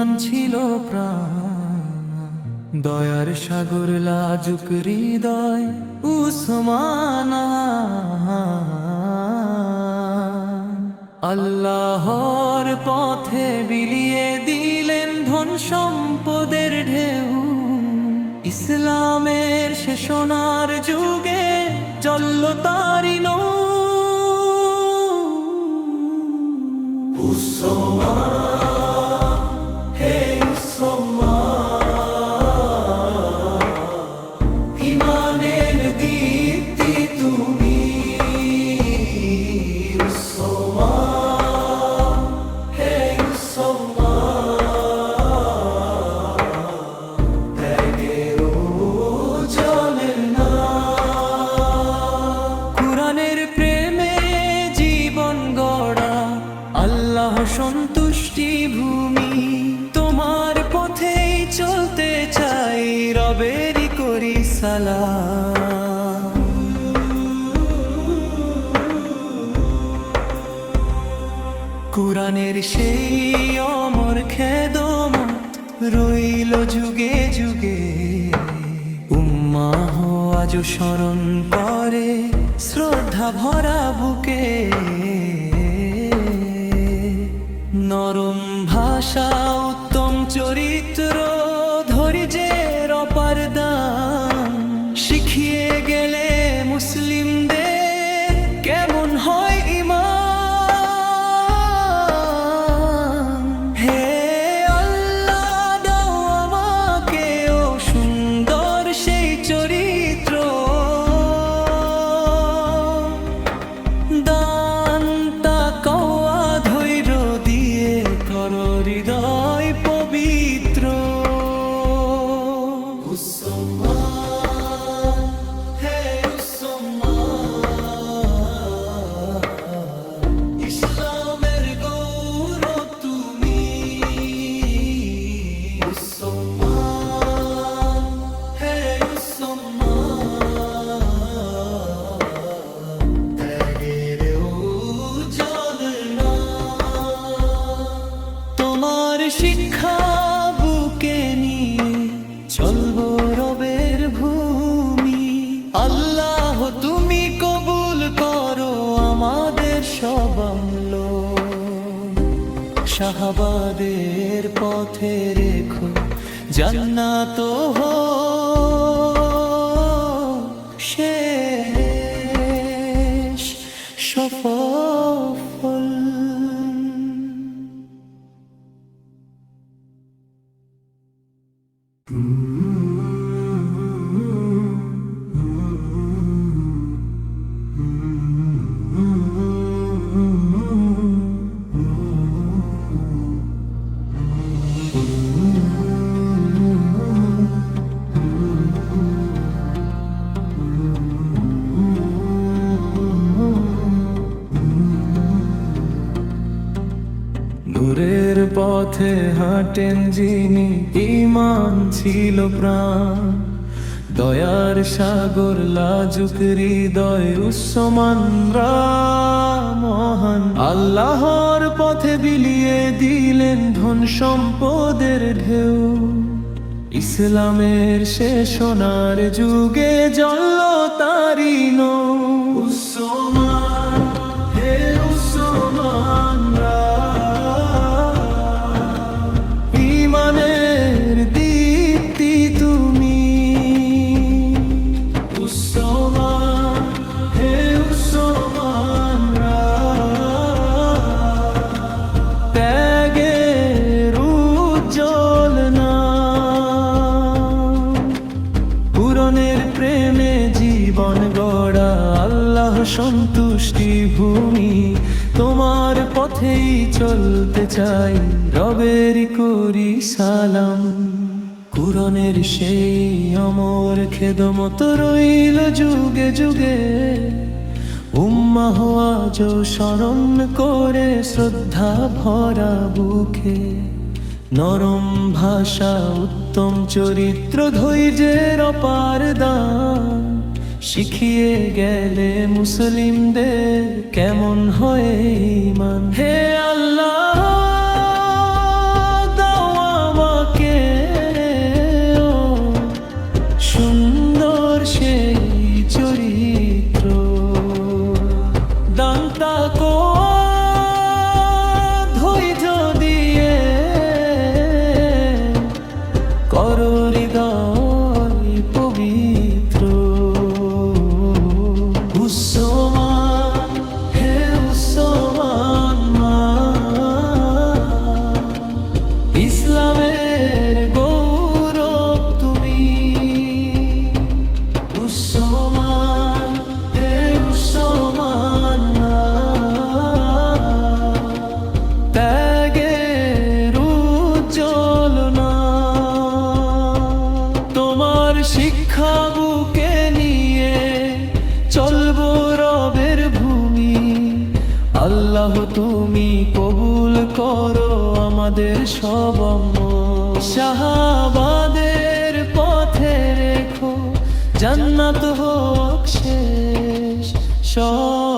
ঈমান ছিল প্রাণ, দয়ার সাগর লাজুক হৃদয় উসমান। আল্লাহর পথে বিলিয়ে দিলেন ধন সম্পদের ঢেউ, ইসলামের সে সোনার যুগে চলল তারি নৌ। ইমানের দীপ্তি তুমি, হে ত্যাগের উজ্জ্বলের নাম। কুরআনের প্রেমে জীবন গড়া, আল্লাহ সন্তুষ্টি ভূমি, তোমার পথেই চলতে চাই, রবেরই করি সালাম। কুরআনের সেই অমর খেদমত রইল যুগে যুগে, উম্মাহ আজও স্মরণ করে শ্রদ্ধা ভরা বুকে। নরম ভাষা, উত্তম চরিত্র, ধৈর্যের অপার দান শিখিয়ে গেলে মুসলিমদের কেমন হয় ঈমান। হে আল্লাহ, দাও আমাকেও সুন্দর সেই চরিত্র দান, তাকওয়া ধৈর্য দিয়ে কর হৃদয় পবিত্র। ইসলামের গৌরব তুমি, হে ত্যাগের উজ্জ্বলের নাম। তোমার শিক্ষা বুকে নিয়ে চলবো রবের ভূমি, আল্লাহ তুমি কবুল করো আমাদের সব আমল। শাহাবাদের পথে রেখো জান্নাত শেষ সফল। নূরের পথে হাঁটেন যিনি, ঈমান ছিল প্রাণ, দয়ার সাগর লাজুক হৃদয় উসমান মহান। আল্লাহর পথে বিলিয়ে দিলেন ধন সম্পদের ঢেউ, ইসলামের সে সোনার যুগে জ্বলল তারি নৌ। উসমান, হে উসমান, ইমানের দীপ্তি তুমি, উসমান, হে উসমান, ত্যাগের উজ্জ্বল নাম। কুরআনের প্রেমে জীবন গড়া, আল্লাহ সন্তুষ্টি ভূমি, তোমার পথেই চলতে চাই, রবেরই করি সালাম। কুরআনের সেই অমর খেদমত রইল যুগে যুগে, উম্মাহ আজও স্মরণ করে শ্রদ্ধা ভরা বুকে। নরম ভাষা, উত্তম চরিত্র, ধৈর্যের অপার দান শিখিয়ে গেলে মুসলিমদের কেমন হয় ঈমান। হে আল্লাহ, দাও ইসলামের গৌরব তুমি। মুসলমান হে মুসলমান, ত্যাগের উজ্জ্বলনা। তোমার শিক্ষা বুকে নিয়ে চলবো রবের ভূমি। আল্লাহ তুমি কবুল করো আমাদের সব আমল। শাহাবাদের পথে রেখো জান্নাত হোক শেষ সব